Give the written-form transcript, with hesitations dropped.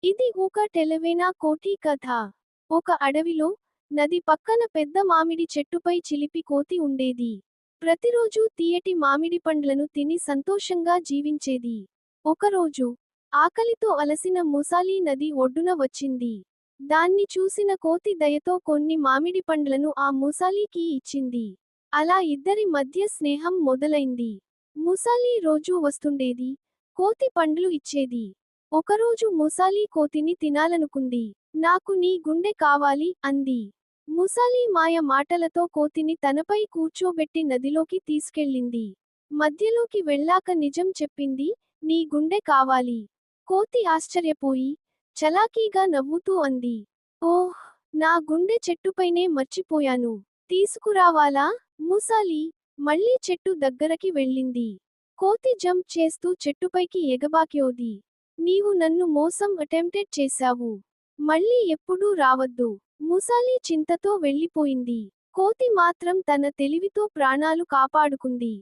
ఇది ఒక టెలెవేనా కోటి కథ. ఒక అడవిలో, నది పక్కన పెద్ద మామిడి చెట్టుపై చిలిపి కోతి ఉండేది. ప్రతిరోజూ తీయటి మామిడి పండ్లను తిని సంతోషంగా జీవించేది. ఒకరోజు, ఆకలితో అలసిన ముసాలి నది ఒడ్డున వచ్చింది. దాన్ని చూసిన కోతి దయతో కొన్ని మామిడి పండ్లను ఆ ముసాలికి ఇచ్చింది. అలా ఇద్దరి మధ్య స్నేహం మొదలైంది. ముసాలి రోజూ వస్తుండేది, కోతి పండ్లు ఇచ్చేది. ఒకరోజు ముసాలి కోతిని తినాలనుకుంది. నాకు నీ గుండె కావాలి, అంది. ముసాలి మాయ మాటలతో కోతిని తనపై కూర్చోబెట్టి నదిలోకి తీసుకెళ్ళింది. మధ్యలోకి వెళ్ళాక నిజం చెప్పింది, నీ గుండె కావాలి. కోతి ఆశ్చర్యపోయి, చలాకీగా నవ్వుతూ అంది. ఓహ్, నా గుండె చెట్టుపైనే మర్చిపోయాను. తీసుకురావాలా? ముసాలి మళ్ళీ చెట్టు దగ్గరకి వెళ్ళింది. కోతి జంప్ చేస్తూ చెట్టుపైకి ఎగబాక్యోది. నీవు నన్ను మోసం అటెంప్టెడ్ చేశావు. మళ్ళీ ఎప్పుడూ రావద్దు. ముసాలి చింతతో వెళ్ళిపోయింది. కోతి మాత్రం తన తెలివితో ప్రాణాలు కాపాడుకుంది.